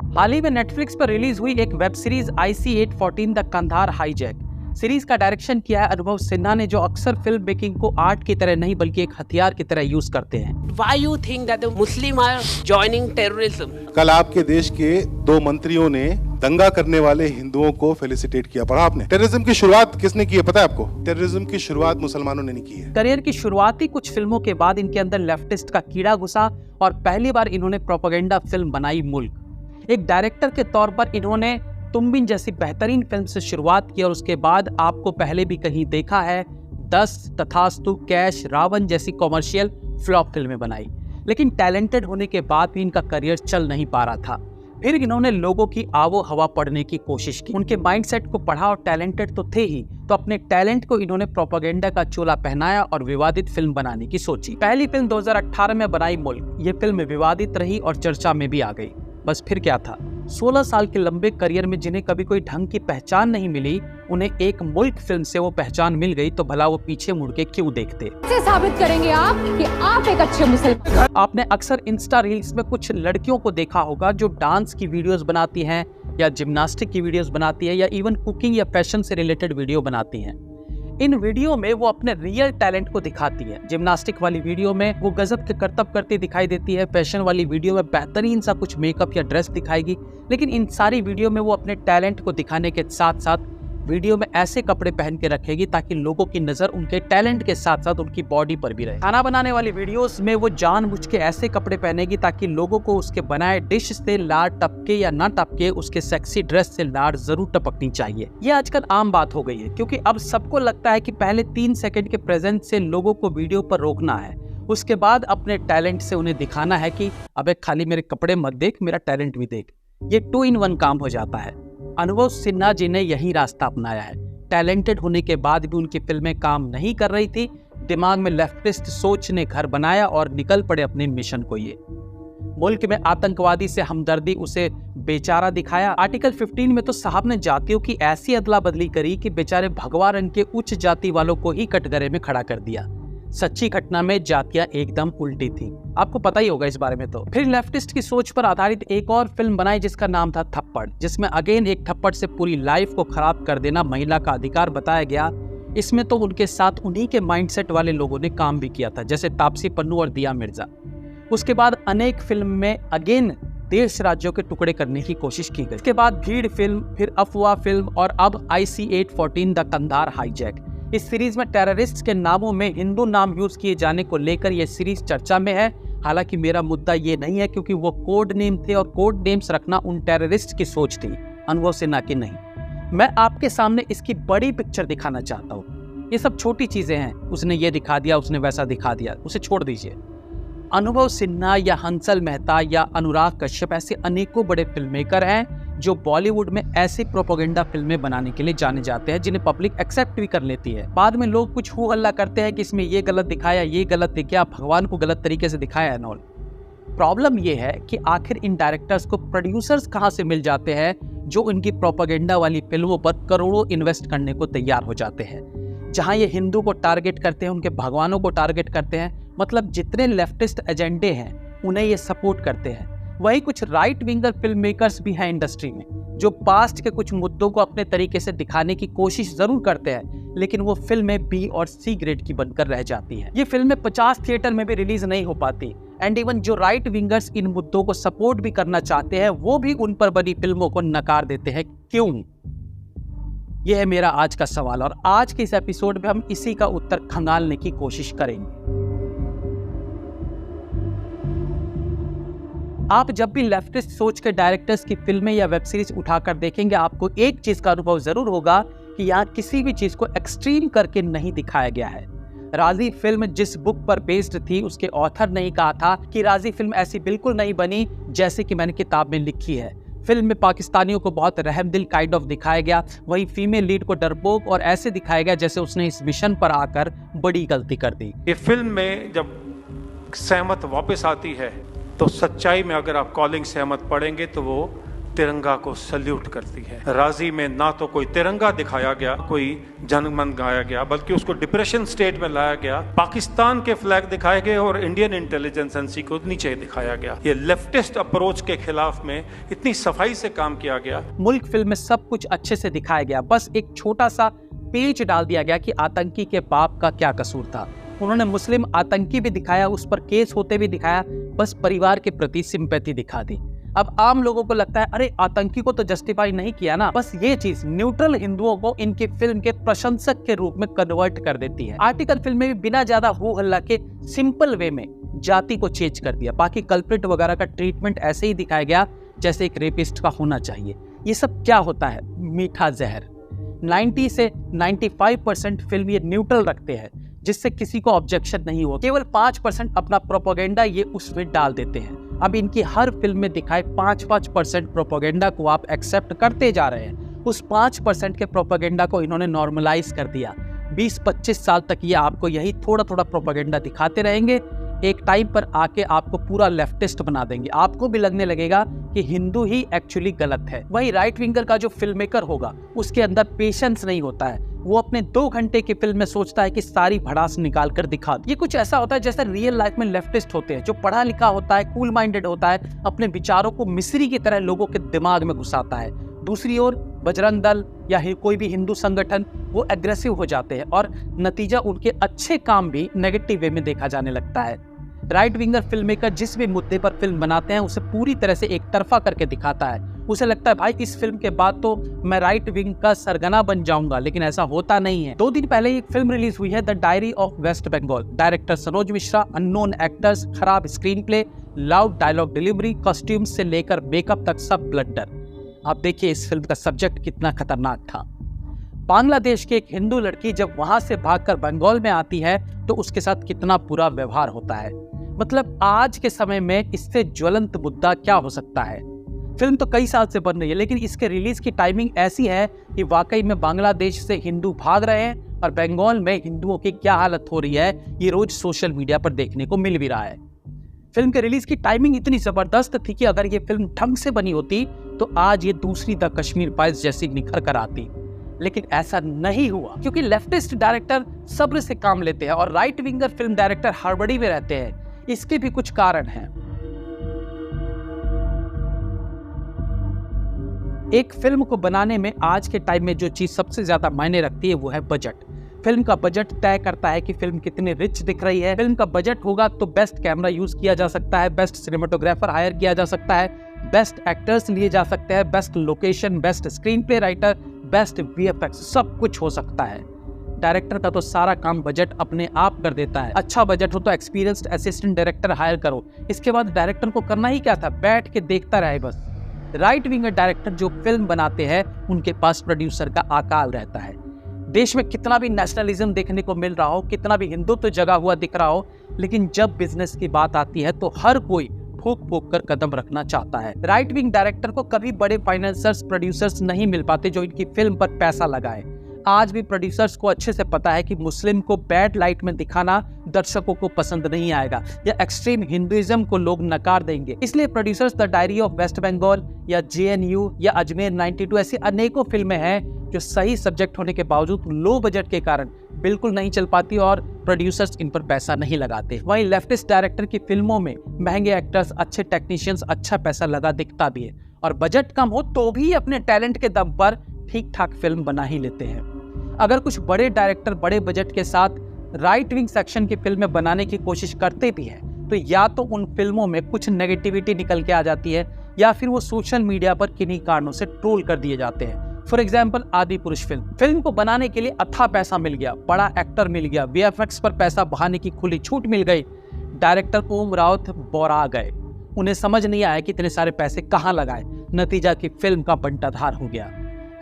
हाल ही में नेटफ्लिक्स पर रिलीज हुई एक web series IC-814 the Kandahar hijack series का डायरेक्शन किया है अनुभव सिन्हा ने, जो अक्सर फिल्म मेकिंग को आर्ट की तरह नहीं बल्कि एक हथियार की तरह यूज करते हैं। Why you think that the Muslim are joining terrorism? कल आपके देश के 2 मंत्रियों ने दंगा करने वाले हिंदुओं को फेलिसिटेट किया। पढ़ा आपने? टेररिज्म की शुरुआत किसने की है पता है आपको? टेररिज्म की शुरुआत मुसलमानों ने नहीं की है। करियर की शुरुआती कुछ फिल्मों के बाद इनके अंदर लेफ्टिस्ट का कीड़ा घुसा और पहली बार इन्होंने प्रोपेगेंडा फिल्म बनाई मुल्क। एक डायरेक्टर के तौर पर इन्होंने तुम बिन जैसी बेहतरीन फिल्म से शुरुआत की और उसके बाद आपको पहले भी कहीं देखा है 10, तथास्तु, कैश, रावण जैसी कॉमर्शियल फ्लॉप फिल्में बनाई। लेकिन टैलेंटेड होने के बाद भी इनका करियर चल नहीं पा रहा था। फिर इन्होंने लोगों की आवो हवा पढ़ने की कोशिश की, उनके माइंडसेट को पढ़ा और टैलेंटेड तो थे ही, तो अपने टैलेंट को इन्होंने प्रोपेगेंडा का चोला पहनाया और विवादित फिल्म बनाने की सोची। पहली फिल्म 2018 में बनाई मुल्क। ये फिल्म विवादित रही और चर्चा में भी आ गई। बस फिर क्या था, 16 साल के लंबे करियर में जिन्हें कभी कोई ढंग की पहचान नहीं मिली, उन्हें एक मुल्क फिल्म से वो पहचान मिल गई, तो भला वो पीछे मुड़ के क्यों देखते। कैसे साबित करेंगे आप कि आप एक अच्छे मुसलमान? आपने अक्सर इंस्टा रील्स में कुछ लड़कियों को देखा होगा जो डांस की वीडियोस बनाती हैं या जिम्नास्टिक की वीडियोस बनाती है या इवन कुकिंग या फैशन से रिलेटेड वीडियो बनाती हैं। इन वीडियो में वो अपने रियल टैलेंट को दिखाती है। जिम्नास्टिक वाली वीडियो में वो गजब के करतब करती दिखाई देती है, फैशन वाली वीडियो में बेहतरीन सा कुछ मेकअप या ड्रेस दिखाएगी। लेकिन इन सारी वीडियो में वो अपने टैलेंट को दिखाने के साथ साथ वीडियो में ऐसे कपड़े पहन के रखेगी ताकि लोगों की नजर उनके टैलेंट के साथ साथ उनकी बॉडी पर भी रहे। खाना बनाने वाली वीडियोस में वो जानबूझ के ऐसे कपड़े पहनेगी ताकि लोगों को उसके बनाए डिश से लार टपके या ना टपके, उसके सेक्सी ड्रेस से लार जरूर टपकनी चाहिए। ये आजकल आम बात हो गई है, क्योंकि अब सबको लगता है कि पहले 3 सेकंड के प्रेजेंस से लोगों को वीडियो पर रोकना है, उसके बाद अपने टैलेंट से उन्हें दिखाना है कि अबे खाली मेरे कपड़े मत देख, मेरा टैलेंट भी देख। ये 2 in 1 काम हो जाता है। अनुभव सिन्हा जी ने यही रास्ता अपनाया है। टैलेंटेड होने के बाद भी उनकी फिल्में काम नहीं कर रही थी, दिमाग में लेफ्टिस्ट सोच ने घर बनाया और निकल पड़े अपने मिशन को। ये मुल्क में आतंकवादी से हमदर्दी उसे बेचारा दिखाया। आर्टिकल 15 में तो साहब ने जातियों की ऐसी अदला बदली करी कि बेचारे भगवा रंग के उच्च जाति वालों को ही कटघरे में खड़ा कर दिया। सच्ची घटना में जातियां एकदम उल्टी थी, आपको पता ही होगा इस बारे में। तो फिर लेफ्टिस्ट की सोच पर आधारित एक और फिल्म बनाई जिसका नाम था थप्पड़, जिसमें अगेन एक थप्पड़ से पूरी लाइफ को खराब कर देना महिला का अधिकार बताया गया। इसमें तो उनके साथ उन्हीं के माइंडसेट वाले लोगों ने काम भी किया था, जैसे तापसी पन्नू और दिया मिर्जा। उसके बाद अनेक फिल्म में अगेन देश राज्यों के टुकड़े करने की कोशिश की गई। इसके बाद भीड़ फिल्म, फिर अफवाह फिल्म और अब IC-814 द कंधार हाईजैक। इस सीरीज में टेररिस्ट के नामों में हिंदू नाम यूज किए जाने को लेकर यह सीरीज चर्चा में है। हालांकि मेरा मुद्दा ये नहीं है, क्योंकि वो कोड नेम थे और कोड नेम्स रखना उन टेररिस्ट की सोच थी, अनुभव सिन्हा की नहीं। मैं आपके सामने इसकी बड़ी पिक्चर दिखाना चाहता हूँ। ये सब छोटी चीजें हैं, उसने ये दिखा दिया, उसने वैसा दिखा दिया, उसे छोड़ दीजिए। अनुभव सिन्हा या हंसल मेहता या अनुराग कश्यप ऐसे अनेकों बड़े फिल्ममेकर हैं जो बॉलीवुड में ऐसे प्रोपेगेंडा फिल्में बनाने के लिए जाने जाते हैं जिन्हें पब्लिक एक्सेप्ट भी कर लेती है। बाद में लोग कुछ हो हल्ला करते हैं कि इसमें ये गलत दिखाया, ये गलत दिखाया, भगवान को गलत तरीके से दिखाया है। नॉल प्रॉब्लम ये है कि आखिर इन डायरेक्टर्स को प्रोड्यूसर्स कहाँ से मिल जाते हैं जो इनकी प्रोपेगेंडा वाली फिल्मों पर करोड़ों इन्वेस्ट करने को तैयार हो जाते हैं। जहाँ ये हिंदू को टारगेट करते हैं, उनके भगवानों को टारगेट करते हैं, मतलब जितने लेफ्टिस्ट एजेंडे हैं उन्हें ये सपोर्ट करते हैं। वही कुछ राइट विंगर फिल्म मेकर्स भी हैं इंडस्ट्री में जो पास्ट के कुछ मुद्दों को अपने तरीके से दिखाने की कोशिश जरूर करते हैं, लेकिन वो फिल्में B और C ग्रेड की बनकर रह जाती हैं। ये फिल्में 50 थिएटर में भी रिलीज नहीं हो पाती। एंड इवन जो राइट विंगर्स इन मुद्दों को सपोर्ट भी करना चाहते हैं, वो भी उन पर बनी फिल्मों को नकार देते हैं। क्यों? यह है मेरा आज का सवाल और आज के इस एपिसोड में हम इसी का उत्तर खंगालने की कोशिश करेंगे। आप जब भी लेफ्टिस्ट सोच के डायरेक्टर्स की फिल्में या वेब सीरीज उठाकर देखेंगे, आपको एक चीज का अनुभव जरूर होगा कि यहाँ किसी भी चीज को एक्सट्रीम करके नहीं दिखाया गया है। राजी फिल्म जिस बुक पर बेस्ड थी, उसके ऑथर ने ही कहा था कि राजी फिल्म ऐसी बिल्कुल नहीं बनी जैसे कि मैंने किताब में लिखी है। फिल्म में पाकिस्तानियों को बहुत रहमदिल काइंड ऑफ दिखाया गया, वहीं फीमेल लीड को डरपोक और ऐसे दिखाया गया जैसे उसने इस मिशन पर आकर बड़ी गलती कर दी। ये फिल्म में जब सहमत वापस आती है तो सच्चाई में अगर आप कॉलिंग सहमत पढ़ेंगे तो वो तिरंगा को सल्यूट करती है। राजी में ना तो कोई तिरंगा दिखाया गया, कोई जनगण गाया गया, बल्कि उसको डिप्रेशन स्टेट में लाया गया। पाकिस्तान के फ्लैग दिखाए गए और इंडियन इंटेलिजेंस एजेंसी को नीचे दिखाया गया। ये लेफ्टिस्ट अप्रोच के खिलाफ में इतनी सफाई से काम किया गया। मुल्क फिल्म में सब कुछ अच्छे से दिखाया गया, बस एक छोटा सा पेज डाल दिया गया कि आतंकी के बाप का क्या कसूर था। उन्होंने मुस्लिम आतंकी भी दिखाया, उस पर केस होते भी दिखाया, बस परिवार के प्रति सिंपैथी दिखा दी। अब आम लोगों को लगता है अरे आतंकी को तो जस्टिफाई नहीं किया ना, बस ये चीज न्यूट्रल हिंदुओं को इनकी फिल्म के प्रशंसक के रूप में कन्वर्ट कर देती है। आर्टिकल फिल्म में भी बिना ज्यादा हो हल्ला के सिंपल वे में जाति को चेंज कर दिया। बाकी कल्प्रिट वगैरह का ट्रीटमेंट ऐसे ही दिखाया गया जैसे एक रेपिस्ट का होना चाहिए। ये सब क्या होता है? मीठा जहर। 90 से 95% फिल्म ये न्यूट्रल रखते हैं जिससे किसी को ऑब्जेक्शन नहीं हो। केवल 5% अपना प्रोपेगेंडा ये उसमें डाल देते हैं। अब इनकी हर फिल्म में दिखाए 5% प्रोपेगेंडा को आप एक्सेप्ट करते जा रहे हैं। उस 5% के प्रोपेगेंडा को इन्होंने नॉर्मलाइज कर दिया। 20-25 साल तक ये आपको यही थोड़ा थोड़ा प्रोपेगेंडा दिखाते रहेंगे। एक टाइम पर आके आपको पूरा लेफ्टिस्ट बना देंगे। आपको भी लगने लगेगा कि हिंदू ही एक्चुअली गलत है। वही राइट विंगर का जो फिल्म मेकर होगा उसके अंदर पेशेंस नहीं होता है। वो अपने 2 घंटे की फिल्म में सोचता है कि सारी भड़ास निकाल कर दिखा दे। ये कुछ ऐसा होता है जैसे रियल लाइफ में लेफ्टिस्ट होते हैं, जो पढ़ा लिखा होता है, कूल माइंडेड होता है, अपने विचारों को मिस्री की तरह लोगों के दिमाग में घुसाता है। दूसरी ओर बजरंग दल या कोई भी हिंदू संगठन वो एग्रेसिव हो जाते हैं और नतीजा उनके अच्छे काम भी नेगेटिव वे में देखा जाने लगता है। राइट विंगर फिल्म मेकर जिस भी मुद्दे पर फिल्म बनाते हैं उसे पूरी तरह से एक तरफा करके दिखाता है। उसे लगता है भाई इस फिल्म के बाद तो मैं राइट विंग का सरगना बन जाऊंगा, लेकिन ऐसा होता नहीं है। 2 दिन पहले एक फिल्म रिलीज हुई है, the diary of waste Bengal. Director Sanoj Mishra, unknown actors, खराब screenplay, loud dialogue delivery, costumes से लेकर मेकअप तक सब ब्लंडर। आप देखिए इस फिल्म का सब्जेक्ट कितना खतरनाक था। बांग्लादेश की एक हिंदू लड़की जब वहां से भागकर बंगाल में आती है तो उसके साथ कितना बुरा व्यवहार होता है। मतलब आज के समय में इससे ज्वलंत मुद्दा क्या हो सकता है? फिल्म तो कई साल से बन रही है, लेकिन इसके रिलीज की टाइमिंग ऐसी है कि वाकई में बांग्लादेश से हिंदू भाग रहे हैं और बंगाल में हिंदुओं की क्या हालत हो रही है ये रोज सोशल मीडिया पर देखने को मिल भी रहा है। फिल्म के रिलीज की टाइमिंग इतनी जबरदस्त थी कि अगर ये फिल्म ढंग से बनी होती तो आज ये दूसरी द कश्मीर फाइल्स जैसी निखर कर आती, लेकिन ऐसा नहीं हुआ क्योंकि लेफ्टिस्ट डायरेक्टर सब्र से काम लेते हैं और राइट विंगर फिल्म डायरेक्टर हड़बड़ी में रहते हैं। इसके भी कुछ कारण हैं। एक फिल्म को बनाने में आज के टाइम में जो चीज सबसे ज्यादा मायने रखती है वो है बजट। फिल्म का बजट तय करता है कि फिल्म कितनी रिच दिख रही है। फिल्म का बजट होगा तो बेस्ट कैमरा यूज किया जा सकता है, बेस्ट सिनेमेटोग्राफर हायर किया जा सकता है, बेस्ट एक्टर्स लिए जा सकते हैं, best location, best screen play writer, best VFX, सब कुछ हो सकता है। डायरेक्टर का तो सारा काम बजट अपने आप कर देता है। अच्छा बजट हो तो एक्सपीरियंस्ड असिस्टेंट डायरेक्टर हायर करो। इसके बाद डायरेक्टर को करना ही क्या था, बैठ के देखता रहे बस। राइट विंगर डायरेक्टर जो फिल्म बनाते हैं उनके पास प्रोड्यूसर का अकाल रहता है। देश में कितना भी नेशनलिज्म देखने को मिल रहा हो, कितना भी हिंदुत्व जगा हुआ दिख रहा हो, लेकिन जब बिजनेस की बात आती है तो हर कोई फूक फूक कर कदम रखना चाहता है। राइट विंग डायरेक्टर को कभी बड़े फाइनेंसर्स, प्रोड्यूसर्स नहीं मिल पाते जो इनकी फिल्म पर पैसा लगाए। आज भी प्रोड्यूसर्स को अच्छे से पता है कि मुस्लिम को बैड लाइट में दिखाना दर्शकों को पसंद नहीं आएगा या एक्सट्रीम हिंदुइज्म को लोग नकार देंगे। इसलिए producers the diary of waste Bengal या जेएनयू या अजमेर 92 ऐसी अनेकों फिल्में हैं जो सही सब्जेक्ट होने के बावजूद लो बजट के कारण बिल्कुल नहीं चल पाती और प्रोड्यूसर्स इन पर पैसा नहीं लगाते। वहीं लेफ्टिस्ट डायरेक्टर की फिल्मों में महंगे एक्टर्स, अच्छे टेक्नीशियंस, अच्छा पैसा लगा दिखता भी है और बजट कम हो तो भी अपने टैलेंट के दम पर ठीक ठाक फिल्म बना ही लेते हैं। अगर कुछ बड़े डायरेक्टर बड़े बजट के साथ राइट विंग सेक्शन की फिल्में बनाने की कोशिश करते भी हैं तो या तो उन फिल्मों में कुछ नेगेटिविटी निकल के आ जाती है या फिर वो सोशल मीडिया पर किन्हीं कारणों से ट्रोल कर दिए जाते हैं। फॉर एग्जाम्पल आदि पुरुष फिल्म को बनाने के लिए अथाह पैसा मिल गया, बड़ा एक्टर मिल गया, वीएफएक्स पर पैसा बहाने की खुली छूट मिल गई, डायरेक्टर ओम राउत बोरा गए, उन्हें समझ नहीं आया कि इतने सारे पैसे कहाँ लगाए, नतीजा की फिल्म का बंटाधार हो गया।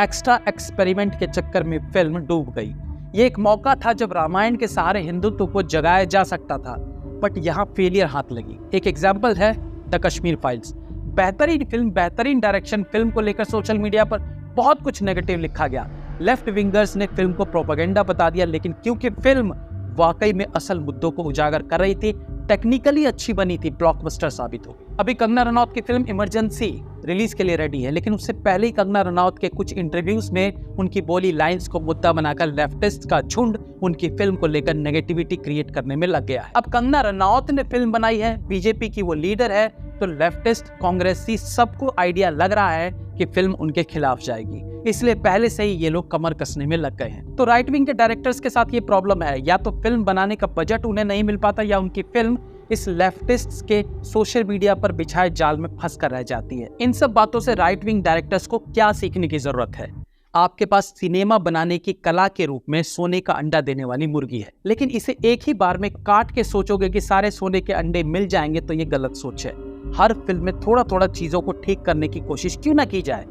एक्स्ट्रा एक्सपेरिमेंट के चक्कर में फिल्म डूब गई। ये एक मौका था जब रामायण के सहारे हिंदुत्व को जगाया जा सकता था, बट यहाँ फेलियर हाथ लगी। एक एग्जाम्पल है द कश्मीर फाइल्स। बेहतरीन फिल्म, बेहतरीन डायरेक्शन, फिल्म को लेकर सोशल मीडिया पर बहुत कुछ नेगेटिव लिखा गया। लेफ्ट विंगर्स ने फिल्म को प्रोपेगेंडा बता दिया, लेकिन क्योंकि फिल्म वाकई में असल मुद्दों को उजागर कर रही थी, टेक्निकली अच्छी बनी थी, ब्लॉकबस्टर साबित हो गई। अभी कंगना रनौत की फिल्म इमरजेंसी रिलीज के लिए रेडी है, लेकिन उससे पहले ही कंगना रनौत के कुछ इंटरव्यूज में उनकी बोली लाइंस को मुद्दा बनाकर लेफ्टिस्ट का झुंड उनकी फिल्म को लेकर नेगेटिविटी क्रिएट करने में लग गया है। अब कंगना रनौत ने फिल्म बनाई है, बीजेपी की वो लीडर है, तो लेफ्टिस्ट, कांग्रेसी सबको आइडिया लग रहा है कि फिल्म उनके खिलाफ जाएगी, इसलिए पहले से ही ये लोग कमर कसने में लग गए हैं। तो राइट विंग के डायरेक्टर्स के साथ ये प्रॉब्लम है, या तो फिल्म बनाने का बजट उन्हें नहीं मिल पाता, या उनकी फिल्म इस लेफ्टिस्ट्स के सोशल मीडिया पर बिछाए जाल में फंस कर रह जाती है। इन सब बातों से राइट विंग डायरेक्टर्स को क्या सीखने की जरूरत है? आपके पास सिनेमा बनाने की कला के रूप में सोने का अंडा देने वाली मुर्गी है, लेकिन इसे एक ही बार में काट के सोचोगे कि सारे सोने के अंडे मिल जाएंगे, तो ये गलत सोच है। हर फिल्म में थोड़ा थोड़ा चीजों को ठीक करने की कोशिश क्यों ना की जाए।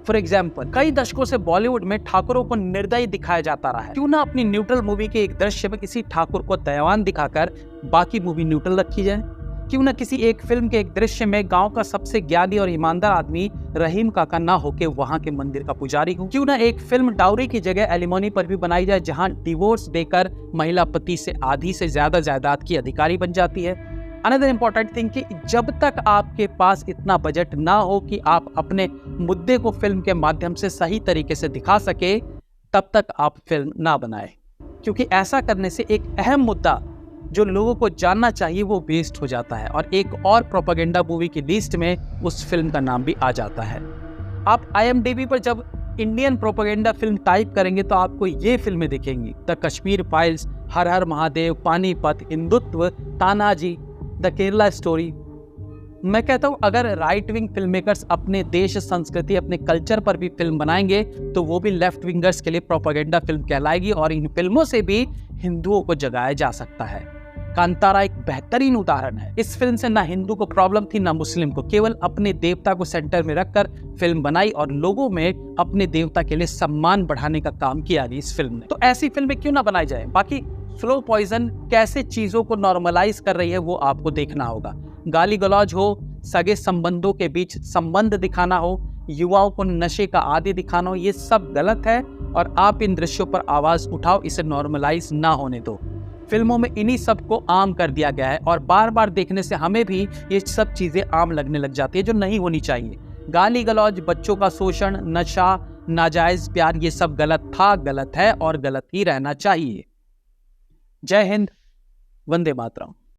फॉर एग्जाम्पल, कई दशकों से बॉलीवुड में ठाकुरों को निर्दयी दिखाया जाता रहा है, क्यों ना अपनी न्यूट्रल मूवी के एक दृश्य में किसी ठाकुर को दयावान दिखाकर बाकी मूवी न्यूट्रल रखी जाए। क्यों ना किसी एक फिल्म के एक दृश्य में गांव का सबसे ज्ञानी और ईमानदार आदमी रहीम काका ना होके वहां के मंदिर का पुजारी हो। क्यों ना एक फिल्म डाउरी की जगह एलिमोनी पर भी बनाई जाए, जहां डिवोर्स देकर महिला पति से आधी से ज्यादा जायदाद की अधिकारी बन जाती है। अनदर इंपॉर्टेंट थिंग कि जब तक आपके पास इतना बजट ना हो कि आप अपने मुद्दे को फिल्म के माध्यम से सही तरीके से दिखा सके, तब तक आप फिल्म ना बनाएं, क्योंकि ऐसा करने से एक अहम मुद्दा जो लोगों को जानना चाहिए वो वेस्ट हो जाता है, और एक और प्रोपेगेंडा मूवी की लिस्ट में उस फिल्म का नाम भी आ जाता है। आप IMDb पर जब इंडियन प्रोपेगेंडा फिल्म टाइप करेंगे तो आपको ये फिल्में दिखेंगी: the Kashmir files, her her Mahadev, Panipat, Hindutva, Tanaji, the Kerala story. मैं कहता हूं अगर राइट विंग फिल्म मेकर्स अपने देश, संस्कृति, अपने कल्चर पर भी फिल्म बनाएंगे तो वो भी लेफ्ट विंगर्स के लिए प्रोपेगेंडा फिल्म कहलाएगी, और इन फिल्मों से भी हिंदुओं को जगाया जा सकता है। कांतारा एक बेहतरीन उदाहरण है। इस फिल्म से ना हिंदू को प्रॉब्लम थी ना मुस्लिम को, केवल अपने देवता को सेंटर में रखकर फिल्म बनाई और लोगों में अपने देवता के लिए सम्मान बढ़ाने का काम किया इस फिल्म ने। तो ऐसी फिल्में क्यों ना बनाई जाए। बाकी स्लो पॉइजन कैसे चीजों को नॉर्मलाइज कर रही है वो आपको देखना होगा। गाली गलौज हो, सगे संबंधों के बीच संबंध दिखाना हो, युवाओं को नशे का आदी दिखाना हो, ये सब गलत है और आप इन दृश्यों पर आवाज उठाओ, इसे नॉर्मलाइज ना होने दो। फिल्मों में इन्हीं सब को आम कर दिया गया है और बार बार देखने से हमें भी ये सब चीजें आम लगने लग जाती है जो नहीं होनी चाहिए। गाली गलौज, बच्चों का शोषण, नशा, नाजायज प्यार, ये सब गलत था, गलत है और गलत ही रहना चाहिए। जय हिंद, वंदे मातरम।